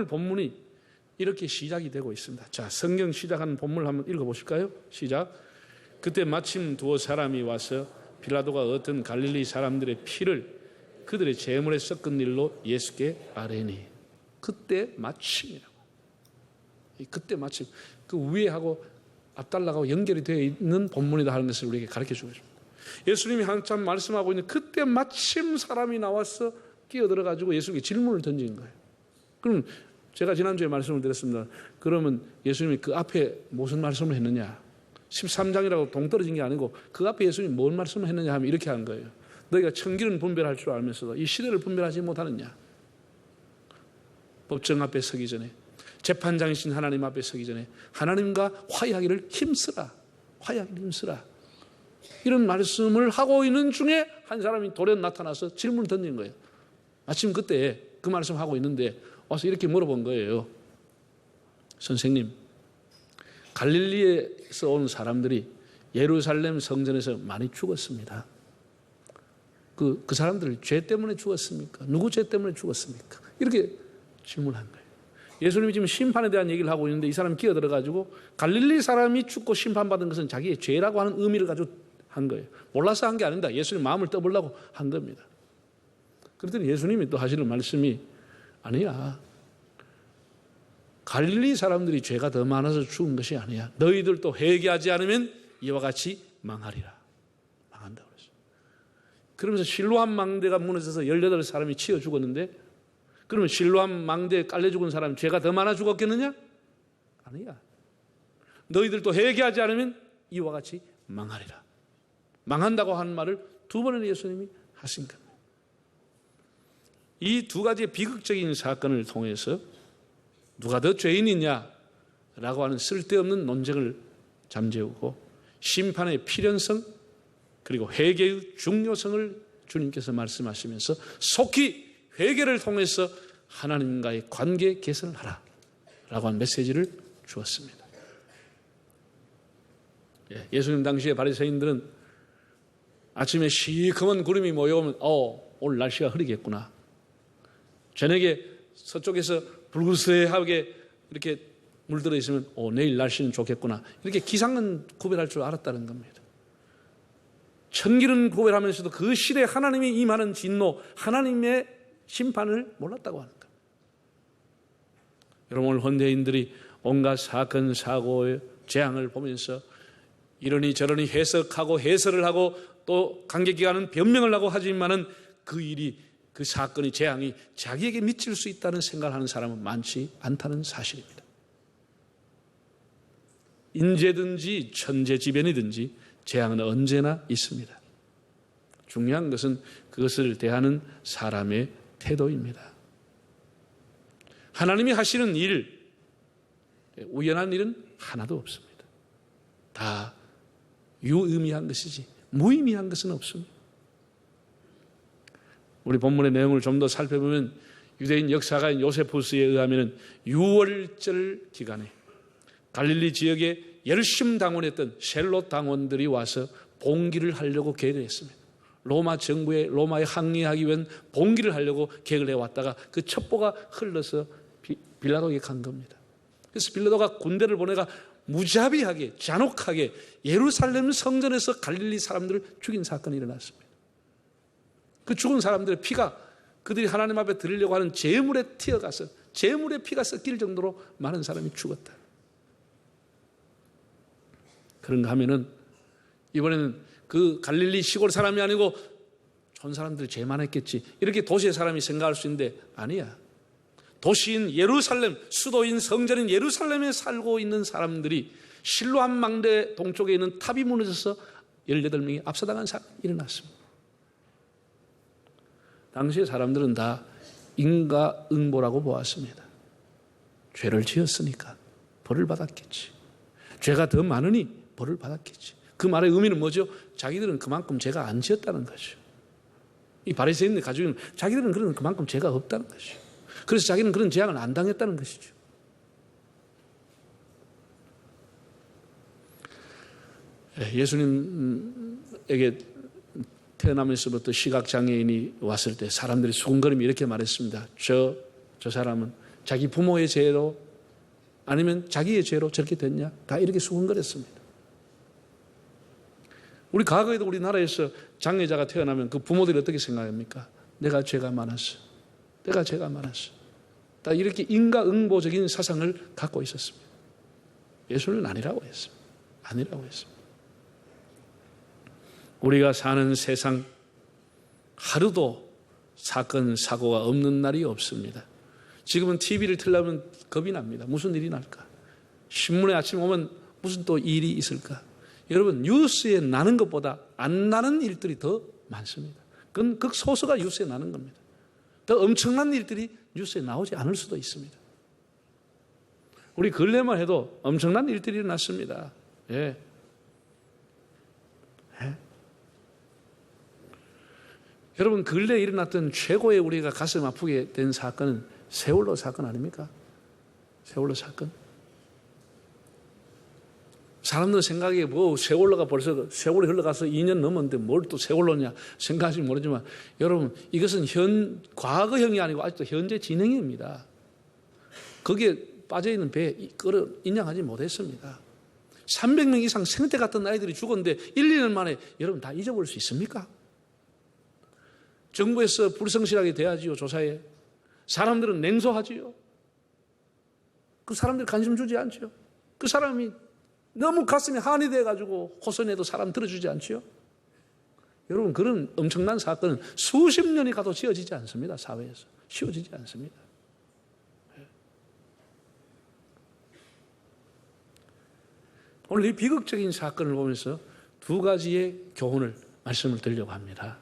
오늘 본문이 이렇게 시작이 되고 있습니다. 자, 성경 시작하는 본문을 한번 읽어보실까요? 시작. 그때 마침 두어 사람이 와서 빌라도가 어떤 갈릴리 사람들의 피를 그들의 제물에 섞은 일로 예수께 아뢰니. 그때 마침이라고. 그때 마침. 그 위에하고 앞달라고 연결이 되어 있는 본문이다 하는 것을 우리에게 가르쳐 주고 있습니다. 예수님이 한참 말씀하고 있는 그때 마침 사람이 나와서 끼어들어가지고 예수님께 질문을 던진 거예요. 그럼 제가 지난주에 말씀을 드렸습니다. 그러면 예수님이 그 앞에 무슨 말씀을 했느냐? 13장이라고 동떨어진 게 아니고 그 앞에 예수님이 뭔 말씀을 했느냐 하면 이렇게 한 거예요. 너희가 천기는 분별할 줄 알면서도 이 시대를 분별하지 못하느냐? 법정 앞에 서기 전에, 재판장이신 하나님 앞에 서기 전에 하나님과 화해하기를 힘쓰라. 화해하기를 힘쓰라. 이런 말씀을 하고 있는 중에 한 사람이 돌연 나타나서 질문을 던진 거예요. 마침 그때 그 말씀하고 있는데 와서 이렇게 물어본 거예요. 선생님, 갈릴리에서 온 사람들이 예루살렘 성전에서 많이 죽었습니다. 그 사람들 죄 때문에 죽었습니까? 누구 죄 때문에 죽었습니까? 이렇게 질문한 거예요. 예수님이 지금 심판에 대한 얘기를 하고 있는데 이 사람이 끼어들어가지고 갈릴리 사람이 죽고 심판받은 것은 자기의 죄라고 하는 의미를 가지고 한 거예요. 몰라서 한 게 아닙니다. 예수님 마음을 떠보려고 한 겁니다. 그랬더니 예수님이 또 하시는 말씀이 아니야. 갈릴리 사람들이 죄가 더 많아서 죽은 것이 아니야. 너희들도 회개하지 않으면 이와 같이 망하리라. 망한다고 그랬어요. 그러면서 실로암 망대가 무너져서 18사람이 치여 죽었는데 그러면 실로암 망대에 깔려 죽은 사람이 죄가 더 많아 죽었겠느냐? 아니야. 너희들도 회개하지 않으면 이와 같이 망하리라. 망한다고 하는 말을 2번이나 예수님이 하신 겁니다. 이 두 가지의 비극적인 사건을 통해서 누가 더 죄인이냐라고 하는 쓸데없는 논쟁을 잠재우고 심판의 필연성 그리고 회개의 중요성을 주님께서 말씀하시면서 속히 회개를 통해서 하나님과의 관계 개선을 하라 라고 하는 메시지를 주었습니다. 예수님 당시에 바리새인들은 아침에 시커먼 구름이 모여오면 오늘 날씨가 흐리겠구나. 저녁에 서쪽에서 불그스레하게 이렇게 물들어 있으면 내일 날씨는 좋겠구나. 이렇게 기상은 구별할 줄 알았다는 겁니다. 천기는 구별하면서도 그 시대에 하나님이 임하는 진노, 하나님의 심판을 몰랐다고 하는 겁니다. 여러분, 오늘 현대인들이 온갖 사건, 사고의 재앙을 보면서 이러니 저러니 해석하고 해설을 하고 또 관계기관은 변명을 하고 하지만은 그 일이 그 사건이 재앙이 자기에게 미칠 수 있다는 생각을 하는 사람은 많지 않다는 사실입니다. 인재든지 천재지변이든지 재앙은 언제나 있습니다. 중요한 것은 그것을 대하는 사람의 태도입니다. 하나님이 하시는 일, 우연한 일은 하나도 없습니다. 다 유의미한 것이지 무의미한 것은 없습니다. 우리 본문의 내용을 좀 더 살펴보면 유대인 역사가인 요세푸스에 의하면 6월절 기간에 갈릴리 지역에 열심 당원했던 셀롯 당원들이 와서 봉기를 하려고 계획을 했습니다. 로마에 항의하기 위한 봉기를 하려고 계획을 해왔다가 그 첩보가 흘러서 빌라도에게 간 겁니다. 그래서 빌라도가 군대를 보내가 무자비하게 잔혹하게 예루살렘 성전에서 갈릴리 사람들을 죽인 사건이 일어났습니다. 그 죽은 사람들의 피가 그들이 하나님 앞에 드리려고 하는 제물에 튀어가서 제물의 피가 섞일 정도로 많은 사람이 죽었다. 그런가 하면은 이번에는 그 갈릴리 시골 사람이 아니고 전 사람들이 제일 많았겠지 이렇게 도시의 사람이 생각할 수 있는데 아니야. 도시인 예루살렘, 수도인 성전인 예루살렘에 살고 있는 사람들이 실로암 망대 동쪽에 있는 탑이 무너져서 18명이 압사당한 사건이 일어났습니다. 당시의 사람들은 다 인과응보라고 보았습니다. 죄를 지었으니까 벌을 받았겠지. 죄가 더 많으니 벌을 받았겠지. 그 말의 의미는 뭐죠? 자기들은 그만큼 죄가 안 지었다는 것이죠. 이 바리새인들이 가지고 있는 자기들은 그런 그만큼 죄가 없다는 것이죠. 그래서 자기는 그런 재앙을 안 당했다는 것이죠. 예수님에게 태어나면서부터 시각장애인이 왔을 때 사람들이 수군거리며 이렇게 말했습니다. 저 사람은 자기 부모의 죄로 아니면 자기의 죄로 저렇게 됐냐? 다 이렇게 수군거렸습니다. 우리 과거에도 우리나라에서 장애자가 태어나면 그 부모들이 어떻게 생각합니까? 내가 죄가 많았어. 내가 죄가 많았어. 다 이렇게 인과응보적인 사상을 갖고 있었습니다. 예수는 아니라고 했습니다. 아니라고 했습니다. 우리가 사는 세상 하루도 사건, 사고가 없는 날이 없습니다. 지금은 TV를 틀려면 겁이 납니다. 무슨 일이 날까? 신문에 아침 오면 무슨 또 일이 있을까? 여러분, 뉴스에 나는 것보다 안 나는 일들이 더 많습니다. 그건 극소수가 뉴스에 나는 겁니다. 더 엄청난 일들이 뉴스에 나오지 않을 수도 있습니다. 우리 근래만 해도 엄청난 일들이 일어났습니다. 예. 예. 여러분, 근래에 일어났던 최고의 우리가 가슴 아프게 된 사건은 세월호 사건 아닙니까? 세월호 사건. 사람들 생각에 뭐 세월호가 벌써 세월이 흘러가서 2년 넘었는데 뭘 또 세월호냐 생각하지 모르지만 여러분, 이것은 과거형이 아니고 아직도 현재 진행형입니다. 거기에 빠져있는 배에 인양하지 못했습니다. 300명 이상 생태 같은 아이들이 죽었는데 1, 2년 만에 여러분 다 잊어버릴 수 있습니까? 정부에서 불성실하게 대하지요, 조사에. 사람들은 냉소하지요. 그 사람들 관심 주지 않죠. 그 사람이 너무 가슴이 한이 돼가지고 호소해도 사람 들어주지 않죠. 여러분, 그런 엄청난 사건은 수십 년이 가도 지어지지 않습니다. 사회에서. 쉬워지지 않습니다. 오늘 이 비극적인 사건을 보면서 두 가지의 교훈을 말씀을 드리려고 합니다.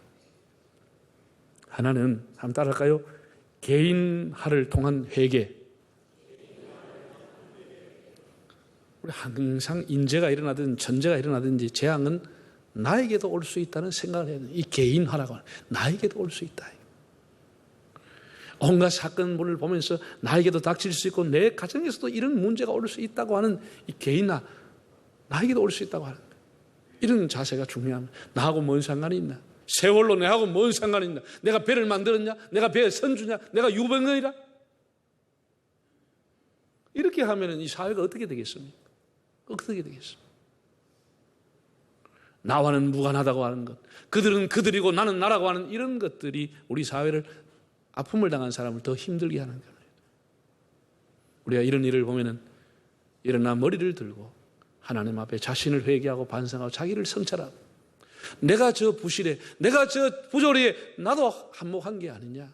하나는 한번 따라할까요? 개인화를 통한 회개. 우리 항상 인재가 일어나든 전제가 일어나든지 재앙은 나에게도 올 수 있다는 생각을 해야 돼요. 이 개인화라고 하는, 나에게도 올 수 있다. 온갖 사건을 보면서 나에게도 닥칠 수 있고 내 가정에서도 이런 문제가 올 수 있다고 하는 이 개인화, 나에게도 올 수 있다고 하는 이런 자세가 중요합니다. 나하고 뭔 상관이 있나? 세월로 내하고 뭔 상관이 있나? 내가 배를 만들었냐? 내가 배의 선주냐? 내가 유병헌이라? 이렇게 하면 이 사회가 어떻게 되겠습니까? 어떻게 되겠습니까? 나와는 무관하다고 하는 것, 그들은 그들이고 나는 나라고 하는 이런 것들이 우리 사회를, 아픔을 당한 사람을 더 힘들게 하는 겁니다. 우리가 이런 일을 보면은 일어나 머리를 들고 하나님 앞에 자신을 회개하고 반성하고 자기를 성찰하고, 내가 저 부실해, 내가 저 부조리에 나도 한몫한 게 아니냐,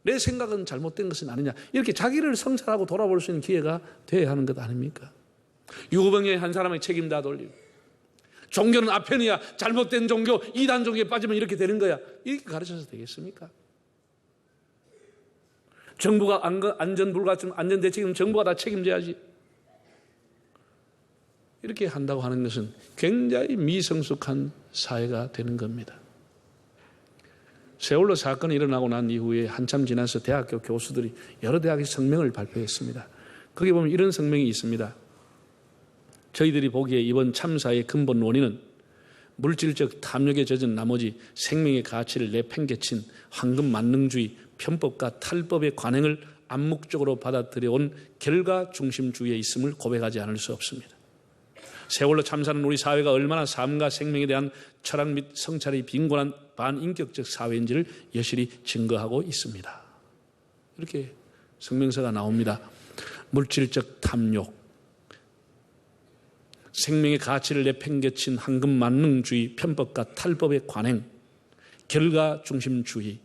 내 생각은 잘못된 것은 아니냐, 이렇게 자기를 성찰하고 돌아볼 수 있는 기회가 돼야 하는 것 아닙니까? 유병의 한 사람의 책임 다 돌리고, 종교는 아편이야, 잘못된 종교, 이단 종교에 빠지면 이렇게 되는 거야, 이렇게 가르쳐서 되겠습니까? 정부가 안전불가침, 안전대책은 정부가 다 책임져야지, 이렇게 한다고 하는 것은 굉장히 미성숙한 사회가 되는 겁니다. 세월호 사건이 일어나고 난 이후에 한참 지나서 대학교 교수들이 여러 대학의 성명을 발표했습니다. 거기 보면 이런 성명이 있습니다. 저희들이 보기에 이번 참사의 근본 원인은 물질적 탐욕에 젖은 나머지 생명의 가치를 내팽개친 황금만능주의, 편법과 탈법의 관행을 암묵적으로 받아들여온 결과중심주의에 있음을 고백하지 않을 수 없습니다. 세월호 참사는 우리 사회가 얼마나 삶과 생명에 대한 철학 및 성찰이 빈곤한 반인격적 사회인지를 여실히 증거하고 있습니다. 이렇게 성명서가 나옵니다. 물질적 탐욕, 생명의 가치를 내팽개친 황금만능주의, 편법과 탈법의 관행, 결과중심주의,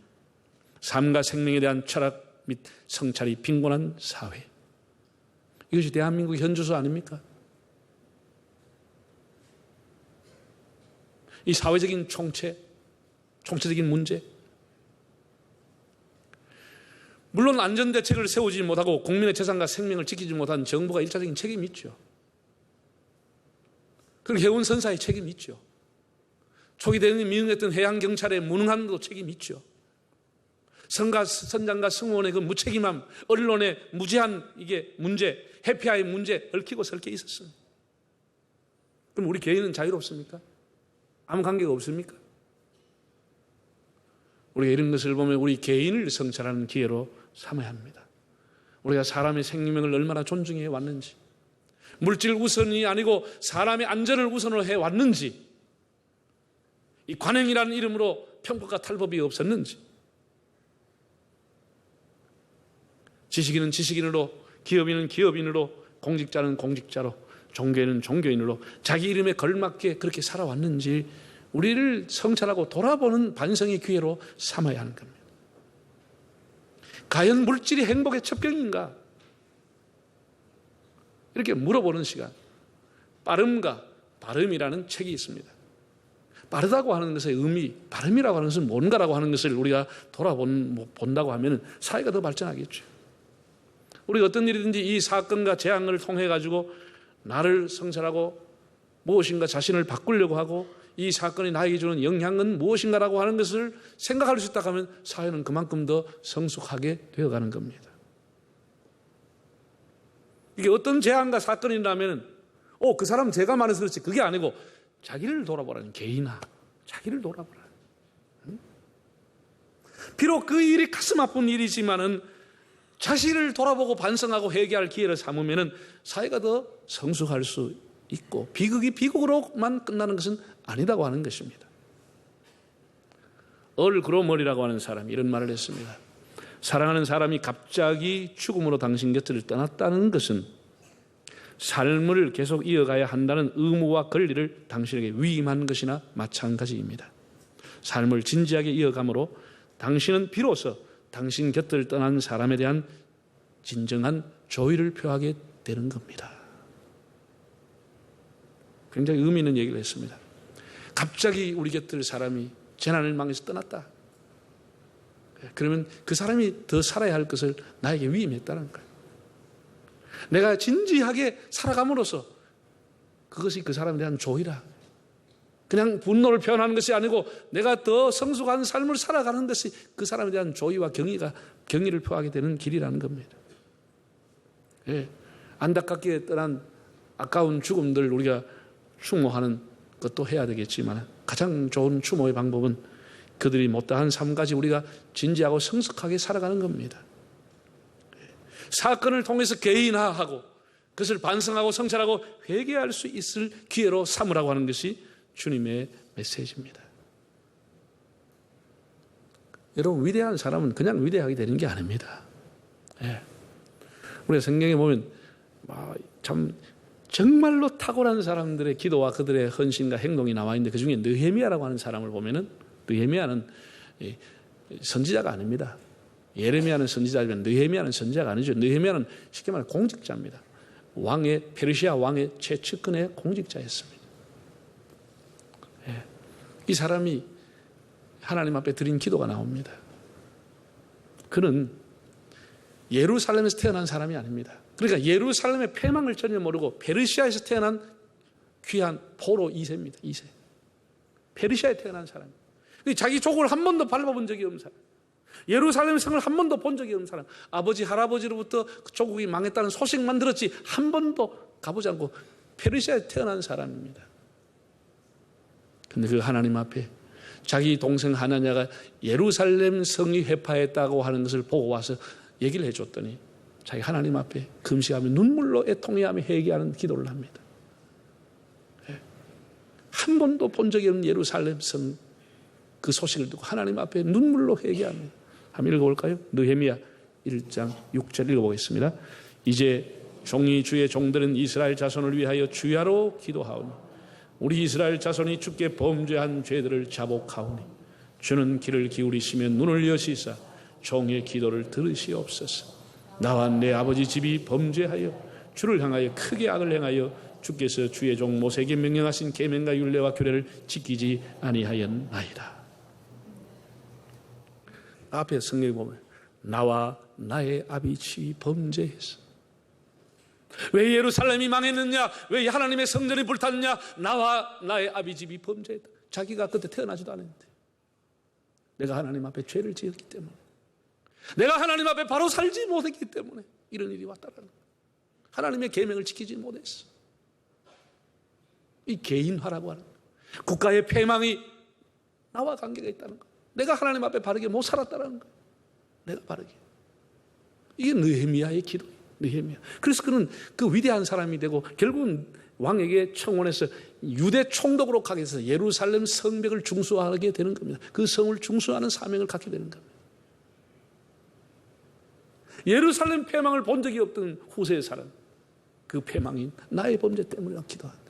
삶과 생명에 대한 철학 및 성찰이 빈곤한 사회. 이것이 대한민국 현주소 아닙니까? 이 사회적인 총체적인 문제. 물론 안전대책을 세우지 못하고 국민의 재산과 생명을 지키지 못한 정부가 일차적인 책임이 있죠. 그리고 해운선사의 책임이 있죠. 초기 대응이 미응했던 해양경찰의 무능함도 책임이 있죠. 선장과 승무원의 그 무책임함, 언론의 무지한 이게 문제, 해피아의 문제 얽히고 설켜 있었어요. 그럼 우리 개인은 자유롭습니까? 아무 관계가 없습니까? 우리가 이런 것을 보면 우리 개인을 성찰하는 기회로 삼아야 합니다. 우리가 사람의 생명을 얼마나 존중해 왔는지, 물질 우선이 아니고 사람의 안전을 우선으로 해왔는지, 이 관행이라는 이름으로 편법과 탈법이 없었는지, 지식인은 지식인으로, 기업인은 기업인으로, 공직자는 공직자로, 종교인은 종교인으로 자기 이름에 걸맞게 그렇게 살아왔는지 우리를 성찰하고 돌아보는 반성의 기회로 삼아야 하는 겁니다. 과연 물질이 행복의 첩경인가? 이렇게 물어보는 시간. 빠름과 발음이라는 책이 있습니다. 빠르다고 하는 것의 의미, 발음이라고 하는 것은 뭔가라고 하는 것을 우리가 본다고 하면 사회가 더 발전하겠죠. 우리가 어떤 일이든지 이 사건과 재앙을 통해 가지고 나를 성찰하고 무엇인가 자신을 바꾸려고 하고 이 사건이 나에게 주는 영향은 무엇인가라고 하는 것을 생각할 수 있다고 하면 사회는 그만큼 더 성숙하게 되어가는 겁니다. 이게 어떤 재앙과 사건이라면 그 사람 죄가 많아서 그렇지, 그게 아니고 자기를 돌아보라는, 개인아, 자기를 돌아보라. 비록 그 일이 가슴 아픈 일이지만은 자신을 돌아보고 반성하고 회개할 기회를 삼으면 사회가 더 성숙할 수 있고 비극이 비극으로만 끝나는 것은 아니다고 하는 것입니다. 얼 그로머리라고 하는 사람이 이런 말을 했습니다. 사랑하는 사람이 갑자기 죽음으로 당신 곁을 떠났다는 것은 삶을 계속 이어가야 한다는 의무와 권리를 당신에게 위임한 것이나 마찬가지입니다. 삶을 진지하게 이어감으로 당신은 비로소 당신 곁을 떠난 사람에 대한 진정한 조의를 표하게 되는 겁니다. 굉장히 의미 있는 얘기를 했습니다. 갑자기 우리 곁을 사람이 재난을 망해서 떠났다. 그러면 그 사람이 더 살아야 할 것을 나에게 위임했다는 거예요. 내가 진지하게 살아감으로써 그것이 그 사람에 대한 조의라. 그냥 분노를 표현하는 것이 아니고 내가 더 성숙한 삶을 살아가는 것이 그 사람에 대한 조의와 경의를 표하게 되는 길이라는 겁니다. 예, 안타깝게 떠난 아까운 죽음들 우리가 추모하는 것도 해야 되겠지만 가장 좋은 추모의 방법은 그들이 못다한 삶까지 우리가 진지하고 성숙하게 살아가는 겁니다. 사건을 통해서 개인화하고 그것을 반성하고 성찰하고 회개할 수 있을 기회로 삼으라고 하는 것이 주님의 메시지입니다. 여러분, 위대한 사람은 그냥 위대하게 되는 게 아닙니다. 예. 우리가 성경에 보면 참 정말로 탁월한 사람들의 기도와 그들의 헌신과 행동이 나와 있는데 그 중에 느헤미야라고 하는 사람을 보면은 느헤미야는 선지자가 아닙니다. 예레미야는 선지자지만 느헤미야는 선지자가 아니죠. 느헤미야는 쉽게 말해 공직자입니다. 페르시아 왕의 최측근의 공직자였습니다. 예. 이 사람이 하나님 앞에 드린 기도가 나옵니다. 그는 예루살렘에서 태어난 사람이 아닙니다. 그러니까 예루살렘의 패망을 전혀 모르고 페르시아에서 태어난 귀한 포로 2세입니다. 2세. 페르시아에 태어난 사람. 자기 족을 한 번도 밟아본 적이 없는 사람. 예루살렘 성을 한 번도 본 적이 없는 사람. 아버지 할아버지로부터 그 조국이 망했다는 소식만 들었지 한 번도 가보지 않고 페르시아에 태어난 사람입니다. 그런데 그 하나님 앞에 자기 동생 하나냐가 예루살렘 성이 회파했다고 하는 것을 보고 와서 얘기를 해줬더니 자기 하나님 앞에 금식하며 눈물로 애통해하며 회개하는 기도를 합니다. 한 번도 본 적이 없는 예루살렘 성 그 소식을 듣고 하나님 앞에 눈물로 회개합니다. 한번 읽어볼까요? 느헤미야 1장 6절 읽어보겠습니다. 이제 종이 주의 종들은 이스라엘 자손을 위하여 주야로 기도하오니 우리 이스라엘 자손이 주께 범죄한 죄들을 자복하오니 주는 귀를 기울이시며 눈을 여시사 종의 기도를 들으시옵소서. 나와 내 아버지 집이 범죄하여 주를 향하여 크게 악을 행하여 주께서 주의 종 모세에게 명령하신 계명과 율례와 규례를 지키지 아니하였나이다. 앞에 성경에 보면 나와 나의 아비 집이 범죄했어. 왜 예루살렘이 망했느냐? 왜 하나님의 성전이 불탔느냐? 나와 나의 아비 집이 범죄했다. 자기가 그때 태어나지도 않았는데 내가 하나님 앞에 죄를 지었기 때문에, 내가 하나님 앞에 바로 살지 못했기 때문에 이런 일이 왔다는 거예요. 하나님의 계명을 지키지 못했어. 이 개인화라고 하는 거예요. 국가의 패망이 나와 관계가 있다는 거예요. 내가 하나님 앞에 바르게 못 살았다는 거예요. 내가 바르게. 이게 느헤미야의 기도예요. 느헤미야. 그래서 그는 그 위대한 사람이 되고 결국은 왕에게 청원해서 유대 총독으로 가게 해서 예루살렘 성벽을 중수하게 되는 겁니다. 그 성을 중수하는 사명을 갖게 되는 겁니다. 예루살렘 패망을 본 적이 없던 후세의 사람, 그 패망이 나의 범죄 때문에 기도한다.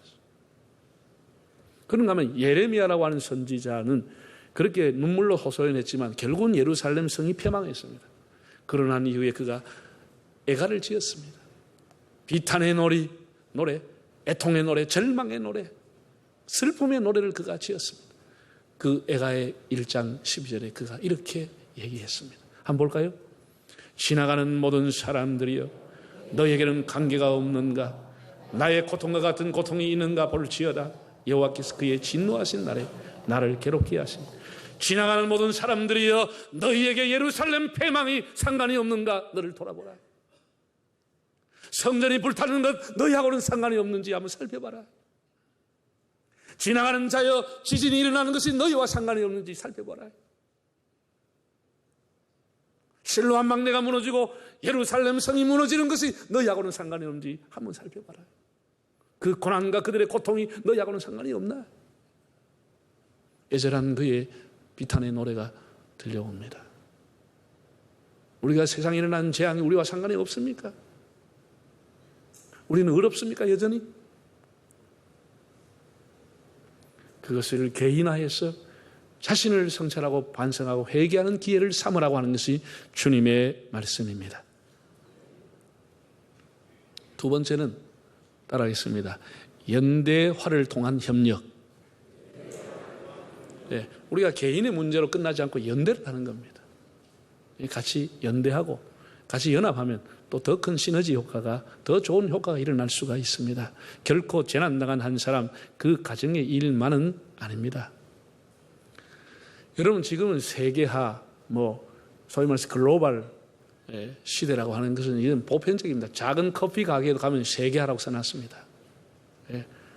그런가 하면 예레미야라고 하는 선지자는 그렇게 눈물로 호소연했지만 결국은 예루살렘 성이 패망했습니다. 그러난 이후에 그가 애가를 지었습니다. 비탄의 노래, 애통의 노래, 절망의 노래, 슬픔의 노래를 그가 지었습니다. 그 애가의 1장 12절에 그가 이렇게 얘기했습니다. 한번 볼까요? 지나가는 모든 사람들이여 너에게는 관계가 없는가? 나의 고통과 같은 고통이 있는가 볼지어다. 여호와께서 그의 진노하신 날에 나를 괴롭게 하신 지나가는 모든 사람들이여 너희에게 예루살렘 패망이 상관이 없는가? 너를 돌아보라. 성전이 불타는 것 너희하고는 상관이 없는지 한번 살펴봐라. 지나가는 자여 지진이 일어나는 것이 너희와 상관이 없는지 살펴봐라. 실로암 막내가 무너지고 예루살렘 성이 무너지는 것이 너희하고는 상관이 없는지 한번 살펴봐라. 그 고난과 그들의 고통이 너희하고는 상관이 없나? 애절한 그의 비탄의 노래가 들려옵니다. 우리가 세상에 일어나는 재앙이 우리와 상관이 없습니까? 우리는 어렵습니까 여전히? 그것을 개인화해서 자신을 성찰하고 반성하고 회개하는 기회를 삼으라고 하는 것이 주님의 말씀입니다. 두 번째는 따라하겠습니다. 연대화를 통한 협력. 네, 우리가 개인의 문제로 끝나지 않고 연대를 하는 겁니다. 같이 연대하고 같이 연합하면 또 더 큰 시너지 효과가, 더 좋은 효과가 일어날 수가 있습니다. 결코 재난당한 한 사람 그 가정의 일만은 아닙니다. 여러분 지금은 세계화, 소위 말해서 글로벌 시대라고 하는 것은 이건 보편적입니다. 작은 커피 가게에도 가면 세계화라고 써놨습니다.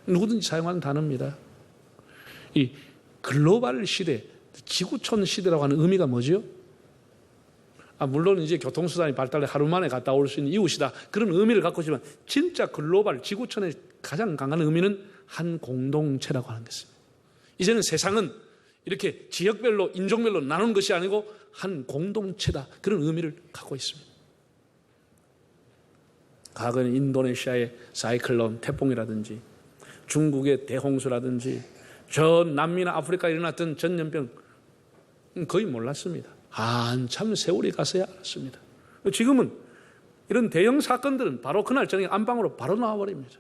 누구든지 사용하는 단어입니다. 이 글로벌 시대, 지구촌 시대라고 하는 의미가 뭐죠? 물론 이제 교통수단이 발달해 하루 만에 갔다 올 수 있는 이웃이다. 그런 의미를 갖고 있지만 진짜 글로벌 지구촌의 가장 강한 의미는 한 공동체라고 하는 것입니다. 이제는 세상은 이렇게 지역별로 인종별로 나눈 것이 아니고 한 공동체다. 그런 의미를 갖고 있습니다. 과거에는 인도네시아의 사이클론, 태풍이라든지 중국의 대홍수라든지 저 남미나 아프리카에 일어났던 전염병 거의 몰랐습니다. 한참 세월이 가서야 알았습니다. 지금은 이런 대형 사건들은 바로 그날 저녁에 안방으로 바로 나와버립니다.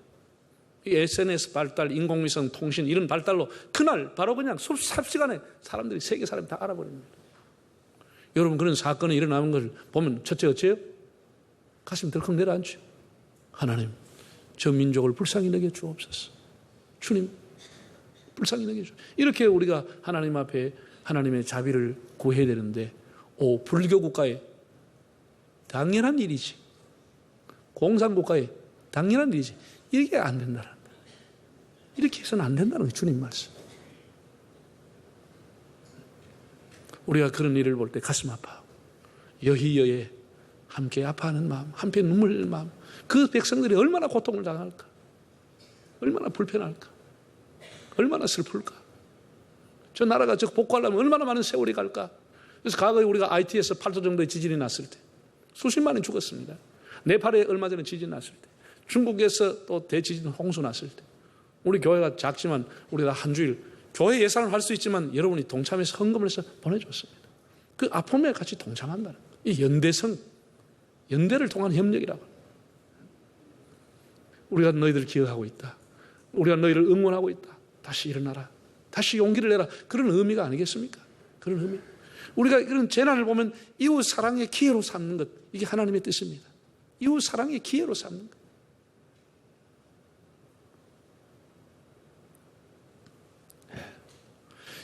이 SNS 발달, 인공위성 통신 이런 발달로 그날 바로 그냥 삽시간에 사람들이 세계 사람이 다 알아버립니다. 여러분 그런 사건이 일어나는 걸 보면 첫째 어째요? 가슴이 덜컥 내려앉죠. 하나님 저 민족을 불쌍히 여겨 주옵소서. 주님 불쌍히 여겨 주옵소서. 이렇게 우리가 하나님 앞에 하나님의 자비를 구해야 되는데 불교 국가에 당연한 일이지, 공산국가에 당연한 일이지, 이게 안 된다는 거예요. 이렇게 해서는 안 된다는 거예요. 주님 말씀. 우리가 그런 일을 볼 때 가슴 아파하고 여희여에 함께 아파하는 마음, 함께 눈물 흘리는 마음, 그 백성들이 얼마나 고통을 당할까, 얼마나 불편할까, 얼마나 슬플까. 저 나라가 복구하려면 얼마나 많은 세월이 갈까. 그래서 과거에 우리가 IT에서 8도 정도의 지진이 났을 때 수십만이 죽었습니다. 네팔에 얼마 전에 지진 났을 때, 중국에서 또 대지진 홍수 났을 때, 우리 교회가 작지만 우리가 한 주일 교회 예산을 할 수 있지만 여러분이 동참해서 헌금을 해서 보내줬습니다. 그 아픔에 같이 동참한다는 이 연대성, 연대를 통한 협력이라고. 우리가 너희들 기억하고 있다. 우리가 너희를 응원하고 있다. 다시 일어나라. 다시 용기를 내라. 그런 의미가 아니겠습니까? 그런 의미. 우리가 이런 재난을 보면 이웃 사랑의 기회로 삼는 것, 이게 하나님의 뜻입니다. 이웃 사랑의 기회로 삼는 것.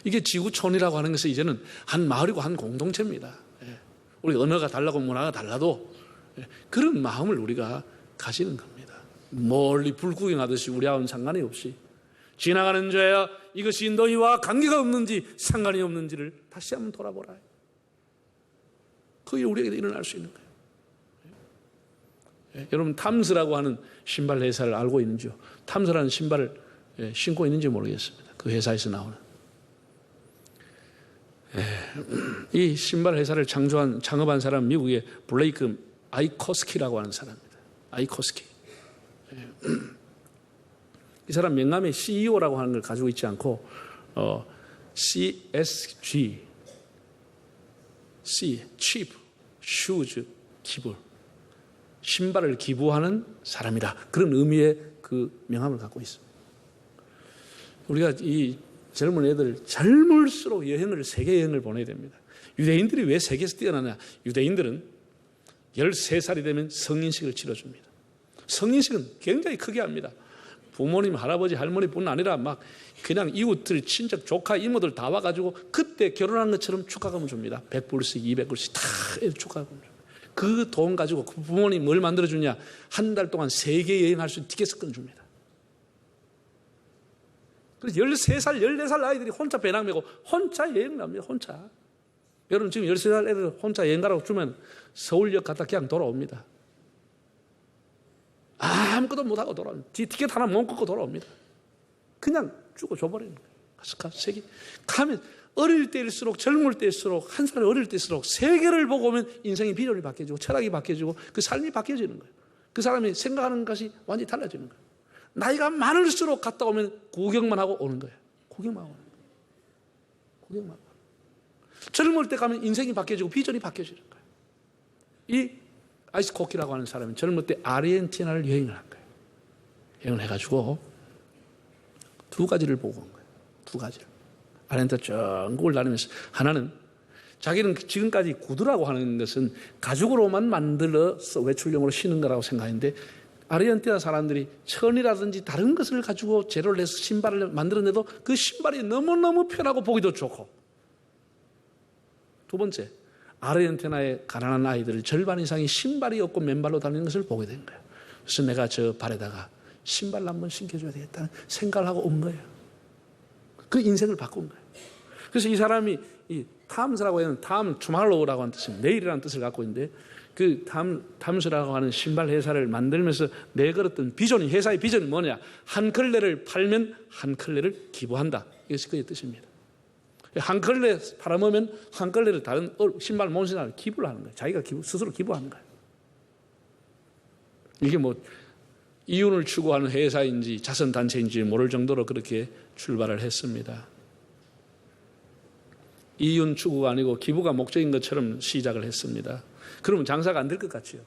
이게 지구촌이라고 하는 것은 이제는 한 마을이고 한 공동체입니다. 우리 언어가 달라고 문화가 달라도 그런 마음을 우리가 가지는 겁니다. 멀리 불구경하듯이 우리하고는 상관이 없이 지나가는 자야 이것이 너희와 관계가 없는지 상관이 없는지를 다시 한번 돌아보라. 그게 우리에게 일어날 수 있는 거예요. 여러분 탐스라고 하는 신발 회사를 알고 있는지요? 탐스라는 신발을 신고 있는지 모르겠습니다. 그 회사에서 나오는. 이 신발 회사를 창업한 사람은 미국의 블레이크 아이코스키라고 하는 사람입니다. 아이코스키. 이 사람 명함에 CEO라고 하는 걸 가지고 있지 않고 CSG, Cheap Shoes Giver, 신발을 기부하는 사람이다. 그런 의미의 그 명함을 갖고 있습니다. 우리가 이 젊은 애들 젊을수록 세계 여행을 보내야 됩니다. 유대인들이 왜 세계에서 뛰어나냐? 유대인들은 13살이 되면 성인식을 치러줍니다. 성인식은 굉장히 크게 합니다. 부모님, 할아버지, 할머니뿐 아니라 막 그냥 이웃들, 친척, 조카, 이모들 다 와가지고 그때 결혼한 것처럼 축하금을 줍니다. 100불씩, 200불씩 다 축하금을 줍니다. 그 돈 가지고 그 부모님 뭘 만들어주냐? 한 달 동안 세계 여행할 수 있는 티켓을 줍니다. 그래서 13살, 14살 아이들이 혼자 배낭 메고 혼자 여행 갑니다. 혼자. 여러분 지금 13살 애들 혼자 여행 가라고 주면 서울역 갔다 그냥 돌아옵니다. 아무것도 못하고 돌아옵니다. 티켓 하나 못 끊고 돌아옵니다. 그냥 주고 줘버리는 거예요. 세계 가면 어릴 때일수록, 젊을 때일수록, 한 살 어릴 때일수록 세계를 보고 오면 인생의 비전이 바뀌어지고 철학이 바뀌어지고 그 삶이 바뀌어지는 거예요. 그 사람이 생각하는 것이 완전히 달라지는 거예요. 나이가 많을수록 갔다 오면 구경만 하고 오는 거예요. 구경만 하고 오는 거예요. 구경만 하고. 젊을 때 가면 인생이 바뀌어지고 비전이 바뀌어지는 거예요. 이 아이스코키라고 하는 사람은 젊을 때 아르헨티나를 여행을 한 거예요. 여행을 해가지고 두 가지를 보고 온 거예요. 두 가지를. 아르헨티나 전국을 다니면서 하나는 자기는 지금까지 구두라고 하는 것은 가죽으로만 만들어서 외출용으로 신는 거라고 생각했는데 아르헨티나 사람들이 천이라든지 다른 것을 가지고 재료를 내서 신발을 만들어내도 그 신발이 너무너무 편하고 보기도 좋고, 두 번째, 아르헨티나의 가난한 아이들 절반 이상이 신발이 없고 맨발로 다니는 것을 보게 된 거예요. 그래서 내가 저 발에다가 신발을 한번 신겨줘야 되겠다는 생각을 하고 온 거예요. 그 인생을 바꾼 거예요. 그래서 이 사람이 이 탐스라고 하는 tomorrow라고 하는 뜻은 내일이라는 뜻을 갖고 있는데 그 탐스라고 하는 신발 회사를 만들면서 내걸었던 비전이, 회사의 비전이 뭐냐? 한 컬레를 팔면 한 컬레를 기부한다. 이것이 그의 뜻입니다. 한 컬레 팔아먹으면 한 컬레를 다른 신발 못 신는 사람을 기부를 하는 거예요. 자기가 스스로 기부하는 거예요. 이게 뭐 이윤을 추구하는 회사인지 자선단체인지 모를 정도로 그렇게 출발을 했습니다. 이윤 추구가 아니고 기부가 목적인 것처럼 시작을 했습니다. 그러면 장사가 안 될 것 같지요.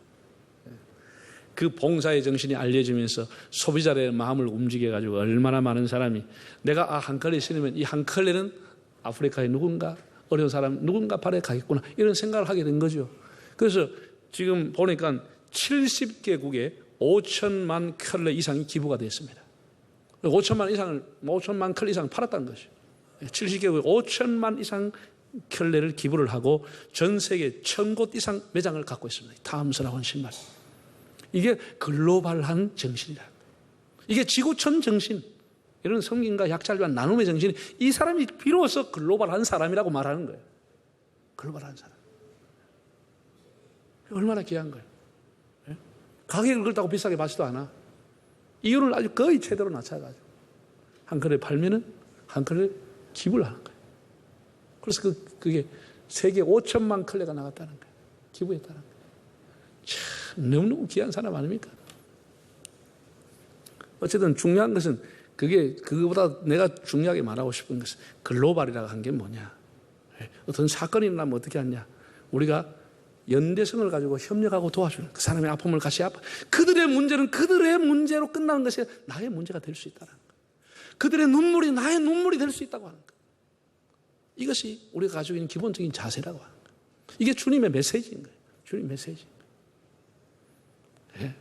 그 봉사의 정신이 알려지면서 소비자의 마음을 움직여가지고 얼마나 많은 사람이 내가 한 컬레 신으면 이 한 컬레는 아프리카의 누군가, 어려운 사람 누군가 발에 가겠구나, 이런 생각을 하게 된 거죠. 그래서 지금 보니까 70개국에 5천만 컬레 이상이 기부가 됐습니다. 5천만 컬레 이상 팔았다는 것이죠. 70개국에 5천만 이상 켤레를 기부를 하고 전 세계 1000곳 이상 매장을 갖고 있습니다. 탐스라고 하는 신발. 이게 글로벌한 정신이다. 이게 지구촌 정신, 이런 성김과 약자와 나눔의 정신이, 이 사람이 비로소 글로벌한 사람이라고 말하는 거예요. 글로벌한 사람. 얼마나 귀한 거예요. 가격을 그렇다고 비싸게 받지도 않아. 이윤을 아주 거의 최대로 낮춰가지고 한 컬레 팔면은 한 컬레 기부를 하는 거예요. 그래서 그게 세계 5천만 컬레가 나갔다는 거예요. 기부했다는 거예요. 참 너무너무 귀한 사람 아닙니까? 어쨌든 중요한 것은 그거보다 내가 중요하게 말하고 싶은 것은 글로벌이라고 한 게 뭐냐. 어떤 사건이 일어나면 어떻게 하냐. 우리가 연대성을 가지고 협력하고 도와주는, 그 사람의 아픔을 같이 그들의 문제는 그들의 문제로 끝나는 것이 나의 문제가 될 수 있다는 거예요. 그들의 눈물이 나의 눈물이 될 수 있다고 하는 거예요. 이것이 우리가 가지고 있는 기본적인 자세라고 하는 거예요. 이게 주님의 메시지인 거예요. 주님 메시지. 네.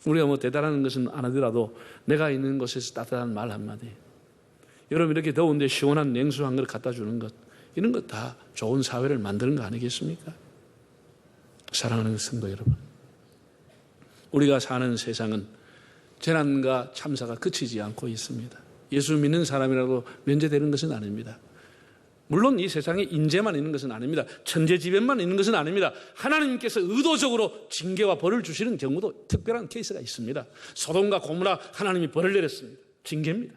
우리가 뭐 대단한 것은 안 하더라도 내가 있는 곳에서 따뜻한 말 한마디, 여러분 이렇게 더운데 시원한 냉수 한 그릇 갖다 주는 것, 이런 것 다 좋은 사회를 만드는 거 아니겠습니까? 사랑하는 성도 여러분, 우리가 사는 세상은 재난과 참사가 그치지 않고 있습니다. 예수 믿는 사람이라도 면제되는 것은 아닙니다. 물론 이 세상에 인재만 있는 것은 아닙니다. 천재지변만 있는 것은 아닙니다. 하나님께서 의도적으로 징계와 벌을 주시는 경우도 특별한 케이스가 있습니다. 소돔과 고모라 하나님이 벌을 내렸습니다. 징계입니다.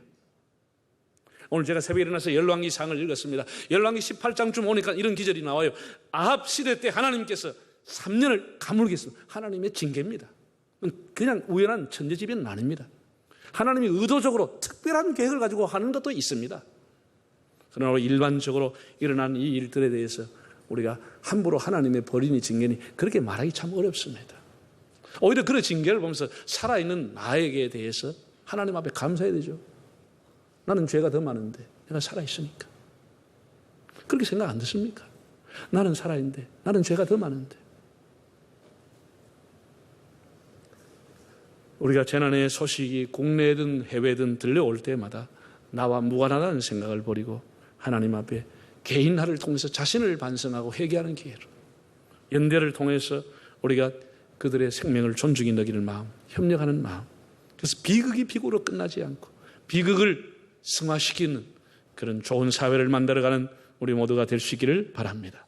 오늘 제가 새벽에 일어나서 열왕기상을 읽었습니다. 열왕기 18장쯤 오니까 이런 기절이 나와요. 아합 시대 때 하나님께서 3년을 가물겠습니다. 하나님의 징계입니다. 그냥 우연한 천재지변은 아닙니다. 하나님이 의도적으로 특별한 계획을 가지고 하는 것도 있습니다. 그러나 일반적으로 일어난 이 일들에 대해서 우리가 함부로 하나님의 벌이니 징계니 그렇게 말하기 참 어렵습니다. 오히려 그런 징계를 보면서 살아있는 나에게 대해서 하나님 앞에 감사해야 되죠. 나는 죄가 더 많은데 내가 살아있으니까. 그렇게 생각 안 드십니까? 나는 살아있는데 나는 죄가 더 많은데. 우리가 재난의 소식이 국내든 해외든 들려올 때마다 나와 무관하다는 생각을 버리고 하나님 앞에 개인화를 통해서 자신을 반성하고 회개하는 기회로, 연대를 통해서 우리가 그들의 생명을 존중히 여기는 마음, 협력하는 마음, 그래서 비극이 비극으로 끝나지 않고 비극을 승화시키는 그런 좋은 사회를 만들어가는 우리 모두가 될 수 있기를 바랍니다.